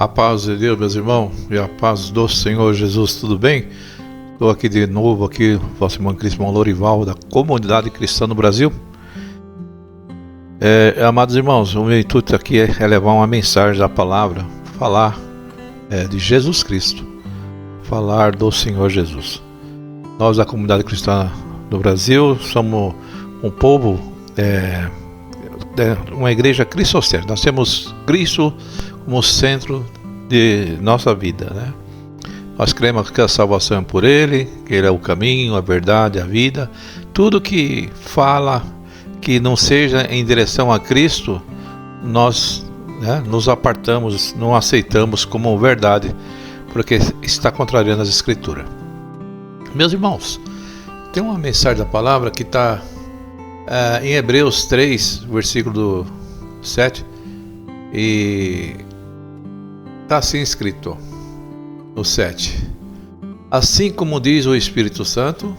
A paz de Deus, meus irmãos, e a paz do Senhor Jesus, tudo bem? Estou aqui de novo, vosso irmão Cristian Lorival, da Comunidade Cristã no Brasil. Amados irmãos, o meu intuito aqui é levar uma mensagem da palavra, falar de Jesus Cristo, falar do Senhor Jesus. Nós, da Comunidade Cristã do Brasil, somos um povo, uma igreja cristocêntrica. Nós temos Cristo como centro de nossa vida, né? Nós cremos que a salvação é por Ele, que Ele é o caminho, a verdade, a vida. Tudo que fala que não seja em direção a Cristo, nós nos apartamos, não aceitamos como verdade, porque está contrariando as Escrituras. Meus irmãos, tem uma mensagem da palavra que está em Hebreus 3, versículo 7, e está assim escrito no 7: assim como diz o Espírito Santo,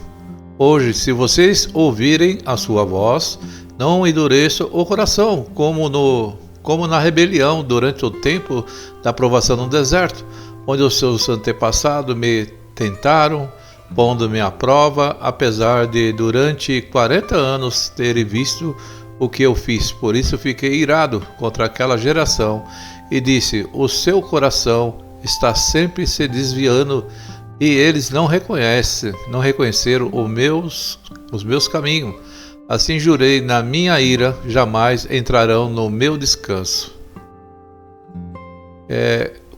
hoje, se vocês ouvirem a sua voz, não endureçam o coração, como na rebelião durante o tempo da provação no deserto, onde os seus antepassados me tentaram, pondo-me à prova, apesar de durante 40 anos terem visto o que eu fiz. Por isso fiquei irado contra aquela geração e disse: o seu coração está sempre se desviando e eles não reconheceram os meus caminhos. Assim jurei na minha ira, jamais entrarão no meu descanso.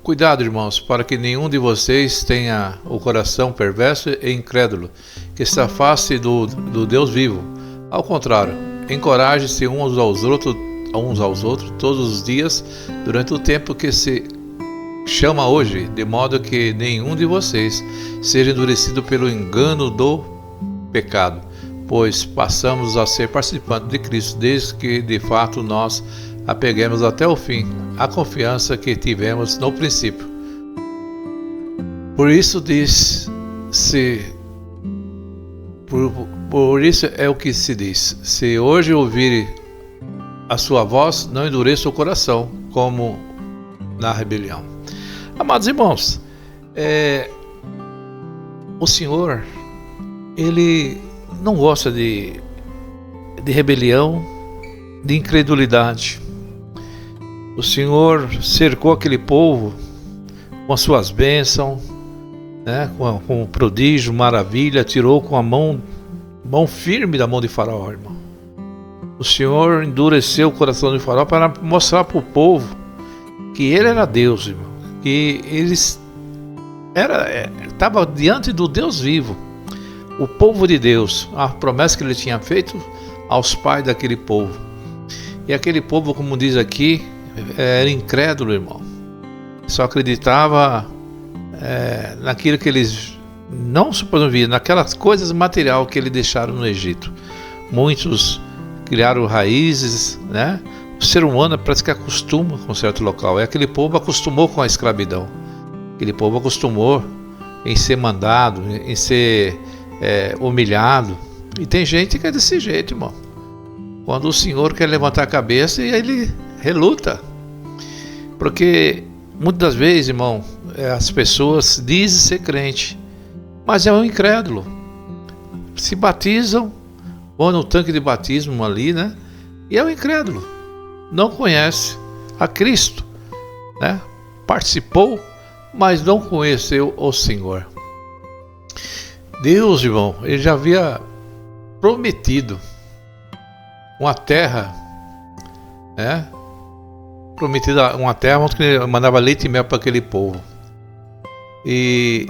Cuidado, irmãos, para que nenhum de vocês tenha o coração perverso e incrédulo, que se afaste do Deus vivo. Ao contrário, encoraje-se uns aos outros todos os dias, durante o tempo que se chama hoje, de modo que nenhum de vocês seja endurecido pelo engano do pecado, pois passamos a ser participantes de Cristo, desde que de fato nós apeguemos até o fim a confiança que tivemos no princípio. Por isso é o que se diz: se hoje ouvirem a sua voz, não endureça o coração, como na rebelião. Amados irmãos, o Senhor, Ele não gosta de rebelião, de incredulidade. O Senhor cercou aquele povo com as suas bênçãos, com o prodígio, maravilha, tirou com a mão firme da mão de Faraó, irmão. O Senhor endureceu o coração de Faraó para mostrar para o povo que Ele era Deus, irmão, que eles estava diante do Deus vivo, o povo de Deus, a promessa que Ele tinha feito aos pais daquele povo. E aquele povo, como diz aqui, era incrédulo, irmão. Só acreditava naquilo que eles não supunham, naquelas coisas materiais que eles deixaram no Egito. Muitos criaram raízes, né? O ser humano parece que acostuma com certo local. Aquele povo acostumou com a escravidão. Aquele povo acostumou em ser mandado, em ser humilhado. E tem gente que é desse jeito, irmão. Quando o Senhor quer levantar a cabeça, ele reluta. Porque muitas das vezes, irmão, as pessoas dizem ser crente, mas é um incrédulo. Se batizam, vão no tanque de batismo ali, né? E é um incrédulo. Não conhece a Cristo, né? Participou, mas não conheceu o Senhor. Deus, irmão, Ele já havia prometido uma terra, prometida uma terra onde Ele mandava leite e mel para aquele povo. E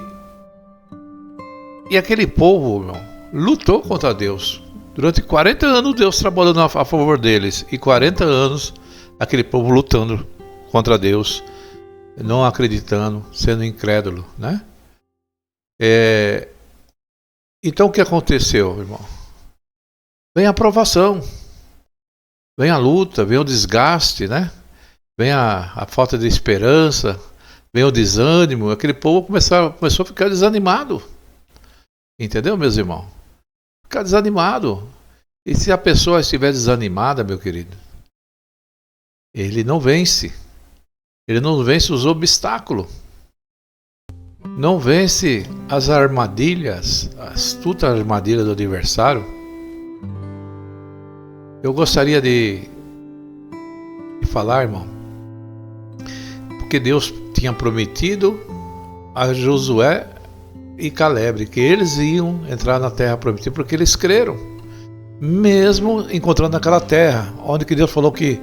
aquele povo, irmão, lutou contra Deus. Durante 40 anos Deus trabalhando a favor deles, e 40 anos aquele povo lutando contra Deus, não acreditando, sendo incrédulo, né? Então o que aconteceu, irmão? Vem a provação, vem a luta, vem o desgaste, né? Vem a falta de esperança, vem o desânimo. Aquele povo começou a ficar desanimado. Entendeu, meus irmãos? Ficar desanimado. E se a pessoa estiver desanimada, meu querido, ele não vence. Ele não vence os obstáculos. Não vence as armadilhas, a astuta armadilha do adversário. Eu gostaria de falar, irmão, porque Deus tinha prometido a Josué e Caleb que eles iam entrar na terra prometida, porque eles creram, mesmo encontrando aquela terra onde que Deus falou que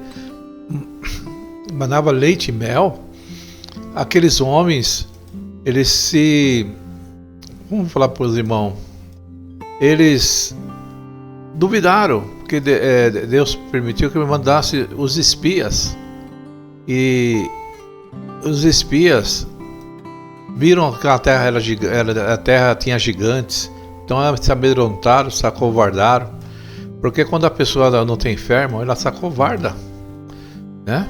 manava leite e mel. Aqueles homens, eles se, vamos falar para os irmãos, eles duvidaram, porque Deus permitiu que me mandasse os espias, e os espias viram que a terra tinha gigantes, então se amedrontaram, se acovardaram, porque quando a pessoa não tem fé, irmão, ela se acovarda, né?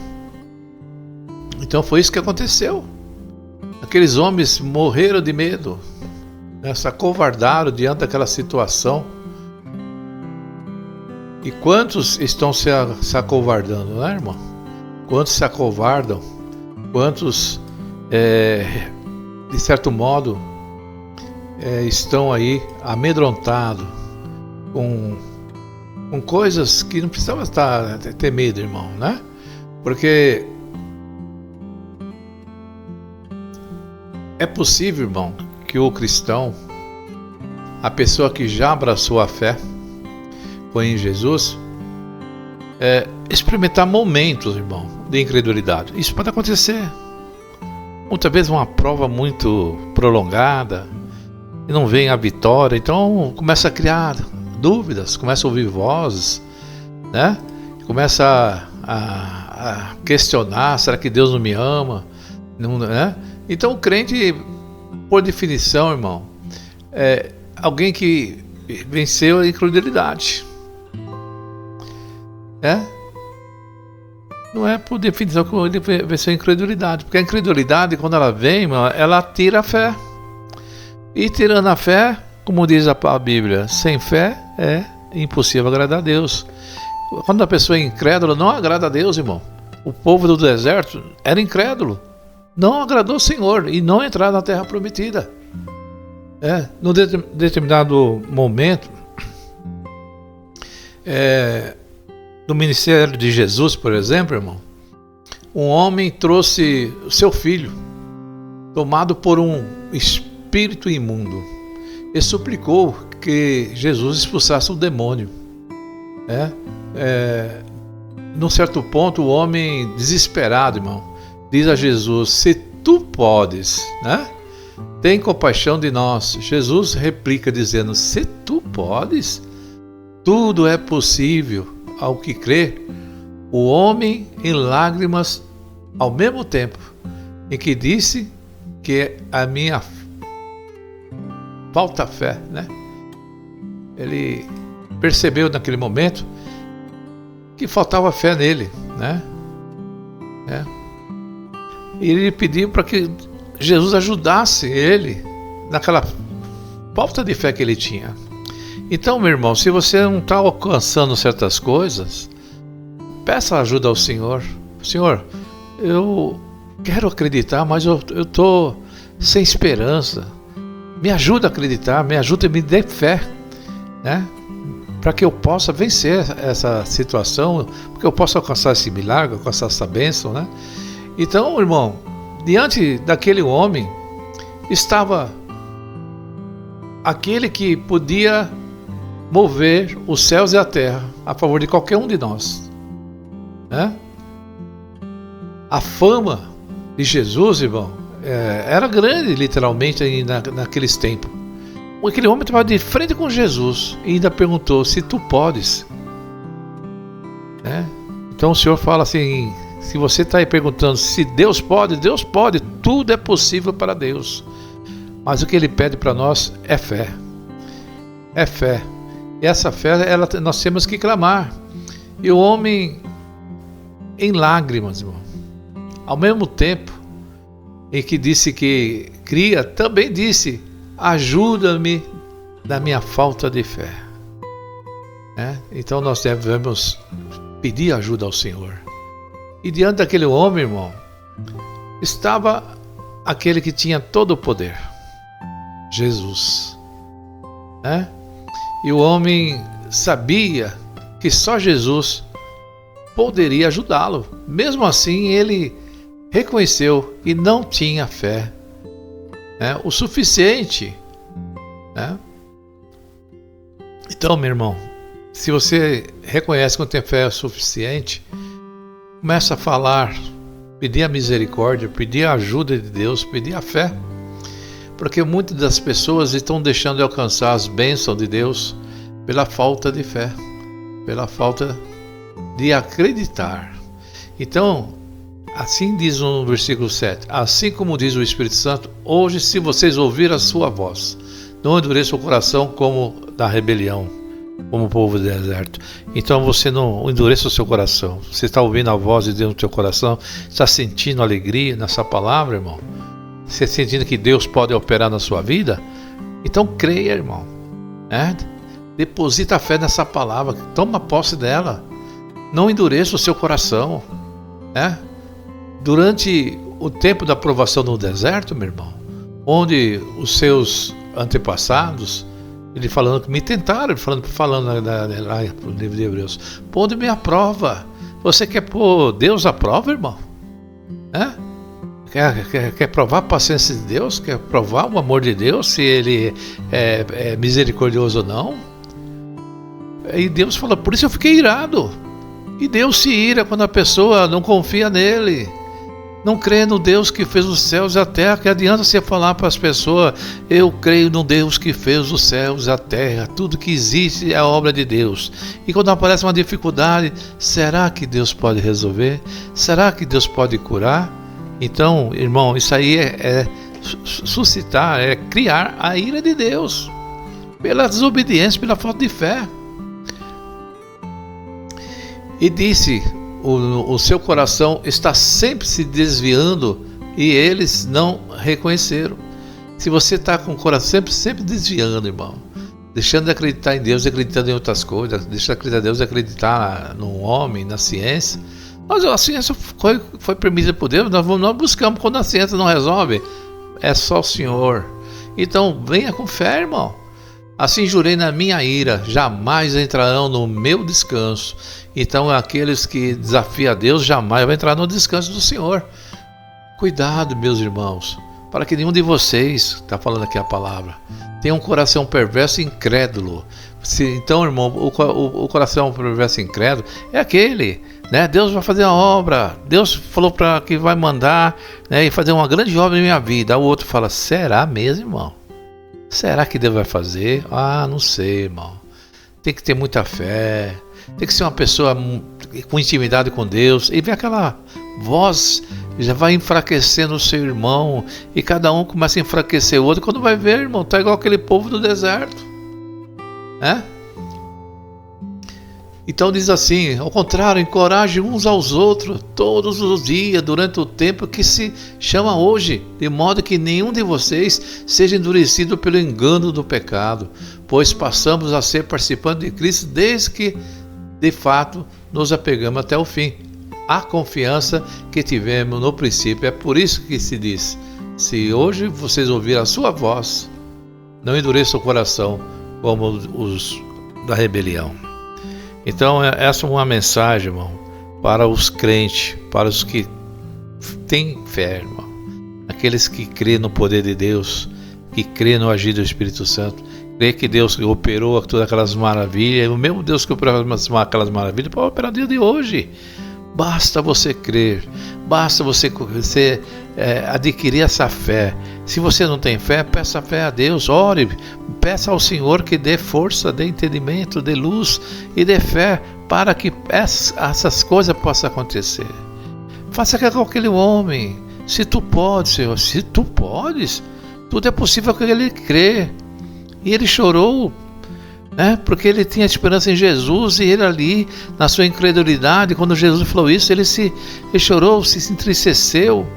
Então foi isso que aconteceu. Aqueles homens morreram de medo, né? Se acovardaram diante daquela situação. E quantos estão se acovardando, né, irmão? Quantos se acovardam? Quantos, de certo modo, estão aí amedrontados com coisas que não precisava ter medo, irmão, né? Porque é possível, irmão, que o cristão, a pessoa que já abraçou a fé, foi em Jesus, experimentar momentos, irmão, de incredulidade. Isso pode acontecer. Muitas vezes uma prova muito prolongada e não vem a vitória, então começa a criar dúvidas, começa a ouvir vozes, né? Começa a questionar, será que Deus não me ama? Não, né? Então o crente, por definição, irmão, é alguém que venceu a incredulidade. Não é por definição que ele venceu a incredulidade, porque a incredulidade, quando ela vem, irmão, ela tira a fé. E tirando a fé, como diz a Bíblia, sem fé é impossível agradar a Deus. Quando a pessoa é incrédula, não agrada a Deus, irmão. O povo do deserto era incrédulo, não agradou o Senhor e não entraram na terra prometida. Num determinado momento, no ministério de Jesus, por exemplo, irmão, um homem trouxe o seu filho, tomado por um espírito imundo, e suplicou que Jesus expulsasse o demônio. Num certo ponto, o homem, desesperado, irmão, diz a Jesus: se tu podes, né, tem compaixão de nós. Jesus replica dizendo: se tu podes, tudo é possível ao que crê. O homem em lágrimas, ao mesmo tempo em que disse que a minha falta fé, né? Ele percebeu naquele momento que faltava fé nele, né? E ele pediu para que Jesus ajudasse ele naquela falta de fé que ele tinha. Então, meu irmão, se você não está alcançando certas coisas, peça ajuda ao Senhor. Senhor, eu quero acreditar, mas eu estou sem esperança. Me ajuda a acreditar, me ajuda e me dê fé, né? Para que eu possa vencer essa situação, porque eu possa alcançar esse milagre, alcançar essa bênção, né? Então, irmão, diante daquele homem estava aquele que podia mover os céus e a terra a favor de qualquer um de nós, né? A fama de Jesus, irmão, era grande, literalmente, naqueles tempos. Aquele homem estava de frente com Jesus e ainda perguntou: se tu podes, né? Então o Senhor fala assim: se você está aí perguntando se Deus pode, tudo é possível para Deus. Mas o que Ele pede para nós é fé. É fé. E essa fé, nós temos que clamar. E o homem, em lágrimas, irmão, ao mesmo tempo em que disse que cria, também disse: ajuda-me na minha falta de fé. Então nós devemos pedir ajuda ao Senhor. E diante daquele homem, irmão, estava aquele que tinha todo o poder, Jesus, né? E o homem sabia que só Jesus poderia ajudá-lo. Mesmo assim, ele reconheceu e não tinha fé, né, o suficiente, né? Então, meu irmão, se você reconhece que não tem fé suficiente, começa a falar, pedir a misericórdia, pedir a ajuda de Deus, pedir a fé. Porque muitas das pessoas estão deixando de alcançar as bênçãos de Deus pela falta de fé, pela falta de acreditar. Então, assim diz no versículo 7, assim como diz o Espírito Santo, hoje se vocês ouvirem a sua voz, não endureça o coração como da rebelião, como o povo do deserto. Então você não endureça o seu coração. Você está ouvindo a voz de Deus no seu coração, está sentindo alegria nessa palavra, irmão? Você está sentindo que Deus pode operar na sua vida? Então creia, irmão, né? Deposita a fé nessa palavra, toma posse dela. Não endureça o seu coração, né? Durante o tempo da provação no deserto, meu irmão, onde os seus antepassados, ele falando que me tentaram, falando lá no livro de Hebreus, pondo-me à prova. Você quer pôr Deus à prova, irmão? É? Quer provar a paciência de Deus? Quer provar o amor de Deus, se ele é misericordioso ou não? E Deus fala, por isso eu fiquei irado. E Deus se ira quando a pessoa não confia nele, não crê no Deus que fez os céus e a terra. Que adianta você falar para as pessoas, eu creio no Deus que fez os céus e a terra, tudo que existe é a obra de Deus. E quando aparece uma dificuldade, será que Deus pode resolver? Será que Deus pode curar? Então, irmão, isso aí é suscitar, é criar a ira de Deus pela desobediência, pela falta de fé. E disse, o seu coração está sempre se desviando e eles não reconheceram. Se você está com o coração sempre desviando, irmão, deixando de acreditar em Deus, acreditando em outras coisas, deixando de acreditar em Deus, acreditar no homem, na ciência. Mas a ciência foi permitida por Deus, nós buscamos. Quando a ciência não resolve, é só o Senhor. Então venha com fé, irmão. Assim jurei na minha ira, jamais entrarão no meu descanso. Então aqueles que desafiam a Deus jamais vão entrar no descanso do Senhor. Cuidado, meus irmãos, para que nenhum de vocês, está falando aqui a palavra, tenha um coração perverso e incrédulo. Então, irmão, o coração perverso e incrédulo é aquele, né? Deus vai fazer a obra, Deus falou para que vai mandar, né, e fazer uma grande obra em minha vida. O outro fala, será mesmo, irmão? Será que Deus vai fazer? Ah, não sei, irmão. Tem que ter muita fé, tem que ser uma pessoa com intimidade com Deus. E vem aquela voz, já vai enfraquecendo o seu irmão, e cada um começa a enfraquecer o outro. Quando vai ver, irmão, tá igual aquele povo do deserto, né? Então diz assim, ao contrário, encorajem uns aos outros todos os dias, durante o tempo que se chama hoje, de modo que nenhum de vocês seja endurecido pelo engano do pecado, pois passamos a ser participantes de Cristo desde que, de fato, nos apegamos até o fim. A confiança que tivemos no princípio, é por isso que se diz, se hoje vocês ouvirem a sua voz, não endureçam o coração como os da rebelião. Então essa é uma mensagem, irmão, para os crentes, para os que têm fé, irmão, aqueles que crêem no poder de Deus, que crêem no agir do Espírito Santo, crê que Deus operou todas aquelas maravilhas, o mesmo Deus que operou aquelas maravilhas pode operar no dia de hoje. Basta você crer, basta você adquirir essa fé. Se você não tem fé, peça fé a Deus, ore, peça ao Senhor que dê força, dê entendimento, dê luz e dê fé para que essas coisas possam acontecer. Faça que com aquele homem, se tu podes, Senhor, se tu podes, tudo é possível que ele crê. E ele chorou, né? Porque ele tinha esperança em Jesus, e ele ali, na sua incredulidade, quando Jesus falou isso, ele chorou, se entristeceu,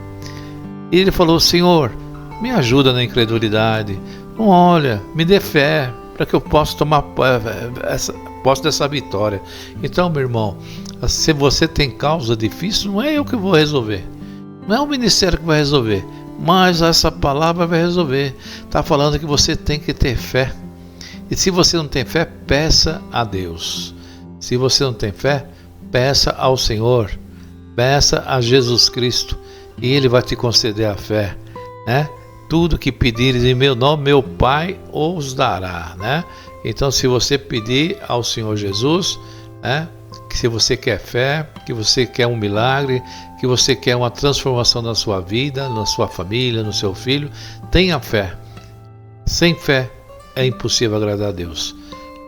e ele falou, Senhor, me ajuda na incredulidade, não olha, me dê fé, para que eu possa tomar posse dessa vitória. Então, meu irmão, se você tem causa difícil, não é eu que vou resolver, Não é o ministério que vai resolver, mas essa palavra vai resolver. Está falando que você tem que ter fé. E se você não tem fé, peça a Deus. Se você não tem fé, peça ao Senhor. Peça a Jesus Cristo e Ele vai te conceder a fé, né? Tudo que pedires em meu nome, meu Pai os dará, né? Então, se você pedir ao Senhor Jesus, né? Que se você quer fé, que você quer um milagre, que você quer uma transformação na sua vida, na sua família, no seu filho, tenha fé. Sem fé é impossível agradar a Deus.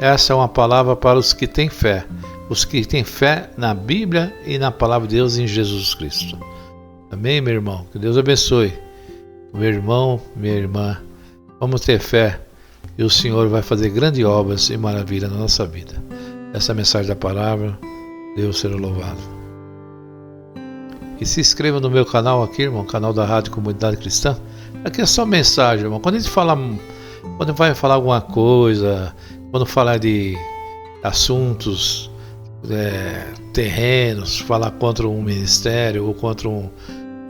Essa é uma palavra para os que têm fé. Os que têm fé na Bíblia e na palavra de Deus em Jesus Cristo. Amém, meu irmão? Que Deus abençoe. Meu irmão, minha irmã, vamos ter fé e o Senhor vai fazer grandes obras e maravilhas na nossa vida. Essa mensagem da palavra, Deus seja louvado. E se inscreva no meu canal aqui, irmão, canal da Rádio Comunidade Cristã. Aqui é só mensagem, irmão. Quando a gente fala, quando vai falar alguma coisa, quando falar de assuntos, terrenos, falar contra um ministério ou contra um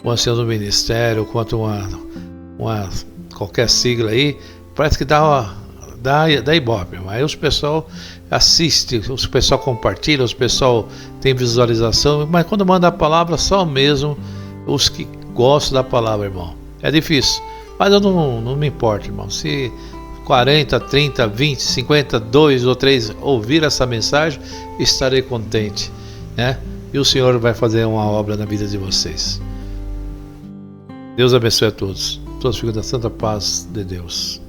ancião do ministério ou contra uma qualquer sigla aí, parece que dá ibope. Aí os pessoal assiste, os pessoal compartilha, os pessoal tem visualização, mas quando manda a palavra, só mesmo os que gostam da palavra, irmão. É difícil, mas eu não me importo, irmão. Se 40, 30, 20, 50, 2 ou 3 ouvir essa mensagem, estarei contente, né? E o Senhor vai fazer uma obra na vida de vocês. Deus abençoe a todos. Todos ficam na santa paz de Deus.